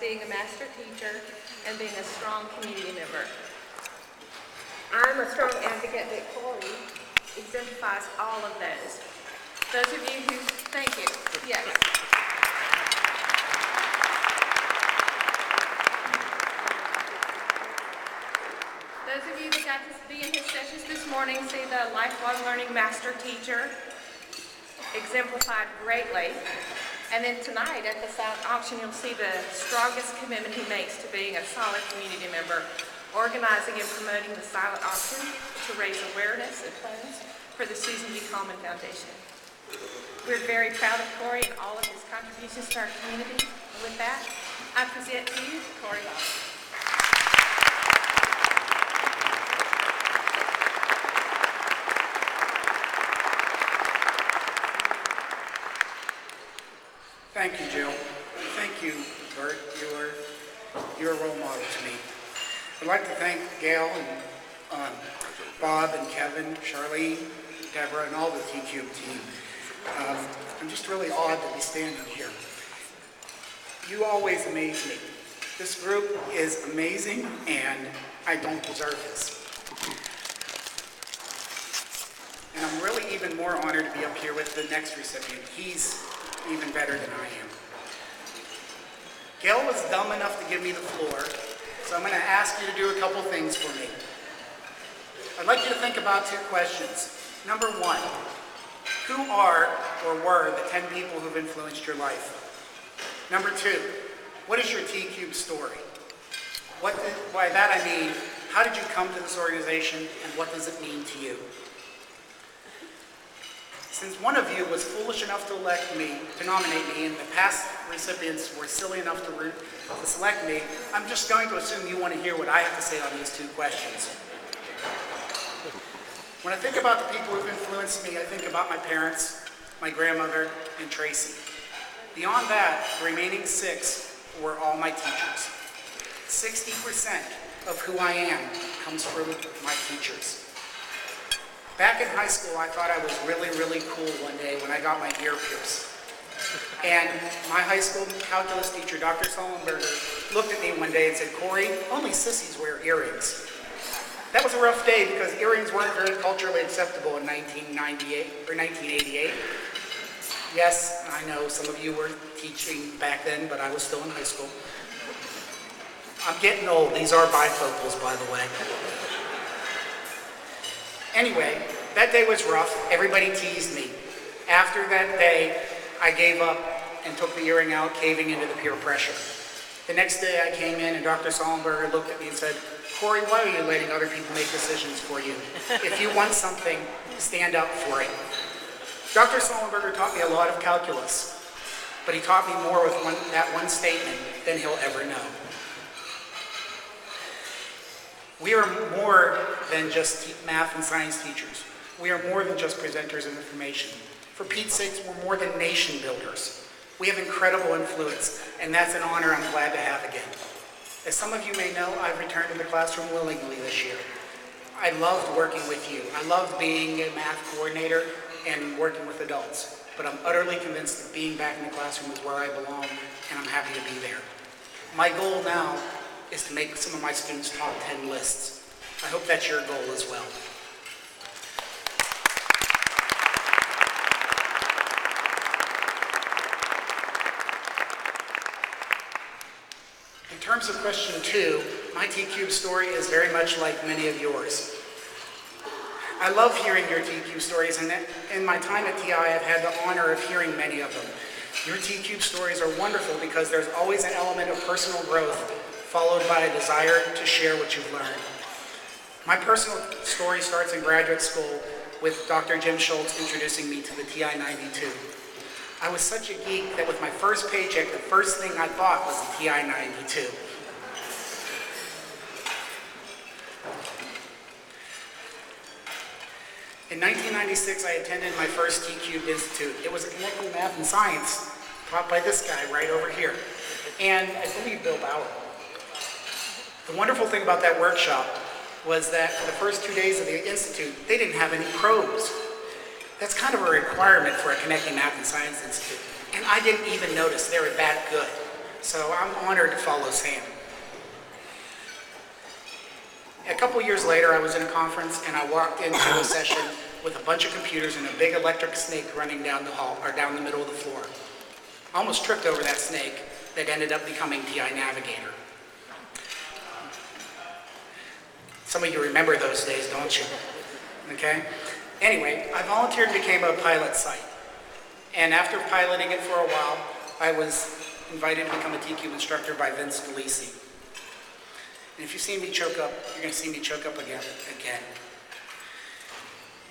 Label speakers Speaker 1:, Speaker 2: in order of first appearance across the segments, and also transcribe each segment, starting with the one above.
Speaker 1: being a master teacher, and being a strong community member.
Speaker 2: I'm a strong advocate that
Speaker 1: Corey exemplifies all of those. Those of you who, thank you, yes. Those of you that got to be in his sessions this morning see the lifelong learning master teacher exemplified greatly. And then tonight at the silent auction, you'll see the strongest commitment he makes to being a solid community member, organizing and promoting the silent auction to raise awareness and funds for the Susan G. Komen Foundation. We're very proud of Corey and all of his contributions to our community. And with that, I present to you Corey Ball.
Speaker 3: Thank you, Jill. Thank you, Bert. You're a role model to me. I'd like to thank Gail and Bob and Kevin, Charlene, Deborah, and all the T-Cube team. I'm just really awed to be standing here. You always amaze me. This group is amazing, and I don't deserve this. And I'm really even more honored to be up here with the next recipient. He's even better than I am. Gail was dumb enough to give me the floor, so I'm going to ask you to do a couple things for me. I'd like you to think about two questions. Number one, who are or were the 10 people who've influenced your life? Number two, what is your T-Cube story? By that I mean, how did you come to this organization and what does it mean to you? Since one of you was foolish enough to nominate me, and the past recipients were silly enough to select me, I'm just going to assume you want to hear what I have to say on these two questions. When I think about the people who've influenced me, I think about my parents, my grandmother, and Tracy. Beyond that, the remaining 6 were all my teachers. 60% of who I am comes from my teachers. Back in high school, I thought I was really, really cool one day when I got my ear pierced. And my high school calculus teacher, Dr. Sullenberger, looked at me one day and said, "Corey, only sissies wear earrings." That was a rough day because earrings weren't very culturally acceptable in 1998 or 1988. Yes, I know some of you were teaching back then, but I was still in high school. I'm getting old. These are bifocals, by the way. Anyway, that day was rough. Everybody teased me. After that day, I gave up and took the earring out, caving into the peer pressure. The next day I came in and Dr. Sullenberger looked at me and said, "Corey, why are you letting other people make decisions for you? If you want something, stand up for it." Dr. Sullenberger taught me a lot of calculus, but he taught me more with that one statement than he'll ever know. We are more than just math and science teachers. We are more than just presenters of information. For Pete's sakes, we're more than nation builders. We have incredible influence, and that's an honor I'm glad to have again. As some of you may know, I've returned to the classroom willingly this year. I loved working with you. I loved being a math coordinator and working with adults, but I'm utterly convinced that being back in the classroom is where I belong, and I'm happy to be there. My goal now is to make some of my students' top 10 lists. I hope that's your goal as well. In terms of question 2, my T-Cube story is very much like many of yours. I love hearing your T-Cube stories, and in my time at TI, I've had the honor of hearing many of them. Your T-Cube stories are wonderful because there's always an element of personal growth followed by a desire to share what you've learned. My personal story starts in graduate school with Dr. Jim Schultz introducing me to the TI-92. I was such a geek that with my first paycheck, the first thing I bought was the TI-92. In 1996, I attended my first T-Cube Institute. It was a Connecting Math and Science taught by this guy right over here. And I believe Bill Bauer. The wonderful thing about that workshop was that for the first 2 days of the Institute, they didn't have any probes. That's kind of a requirement for a Connecting Math and Science Institute. And I didn't even notice they were that good. So I'm honored to follow Sam. A couple years later, I was in a conference and I walked into a session with a bunch of computers and a big electric snake running down the hall, or down the middle of the floor. I almost tripped over that snake that ended up becoming TI Navigator. Some of you remember those days, don't you? Okay? Anyway, I volunteered and became a pilot site. And after piloting it for a while, I was invited to become a TQ instructor by Vince DeLisi. And if you see me choke up, you're going to see me choke up again.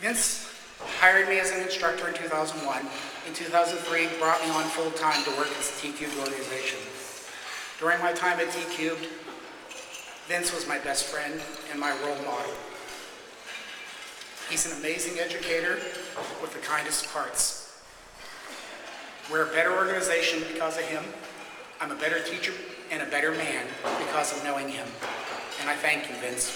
Speaker 3: Vince hired me as an instructor in 2001. In 2003, brought me on full-time to work as a T-Cubed organization. During my time at T-Cubed, Vince was my best friend and my role model. He's an amazing educator with the kindest hearts. We're a better organization because of him. I'm a better teacher and a better man because of knowing him. And I thank you, Vince.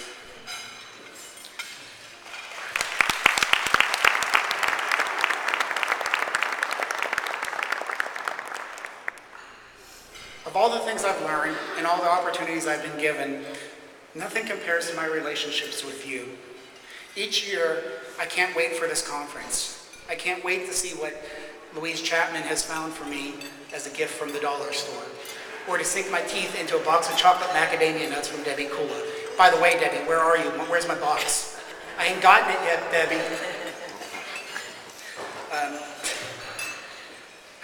Speaker 3: Of all the things I've learned and all the opportunities I've been given, nothing compares to my relationships with you. Each year, I can't wait for this conference. I can't wait to see what Louise Chapman has found for me as a gift from the dollar store, or to sink my teeth into a box of chocolate macadamia nuts from Debbie Kula. By the way, Debbie, where are you? Where's my box? I ain't gotten it yet, Debbie.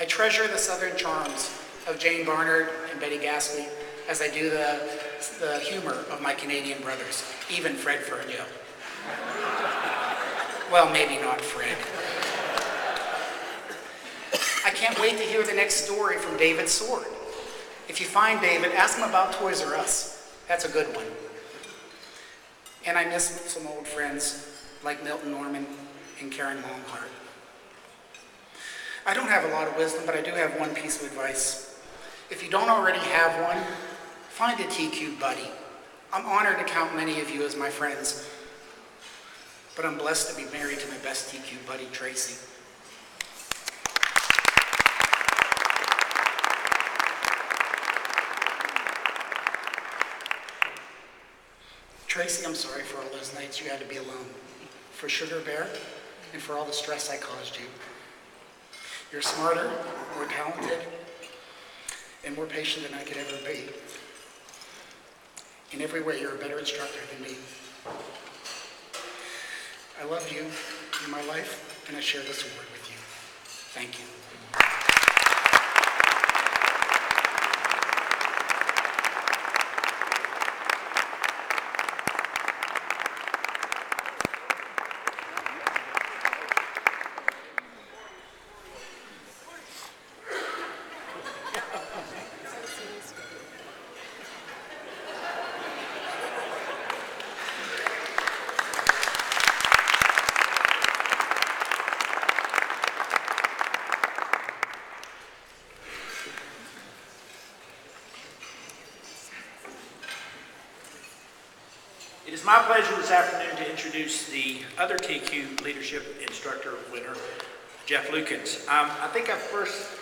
Speaker 3: I treasure the southern charms of Jane Barnard and Betty Gaskell as I do the humor of my Canadian brothers, even Fred Fernier. Well, maybe not Fred. I can't wait to hear the next story from David Sword. If you find David, ask him about Toys R Us. That's a good one. And I miss some old friends like Milton Norman and Karen Longhart. I don't have a lot of wisdom, but I do have one piece of advice. If you don't already have one, find a TQ buddy. I'm honored to count many of you as my friends, but I'm blessed to be married to my best TQ buddy, Tracy. Tracy, I'm sorry for all those nights you had to be alone, for Sugar Bear, and for all the stress I caused you. You're smarter, more talented, and more patient than I could ever be. In every way, you're a better instructor than me. I love you, you're my life, and I share this award with you. Thank you.
Speaker 4: It is my pleasure this afternoon to introduce the other TQ Leadership Instructor winner, Jeff Lukens. I think I first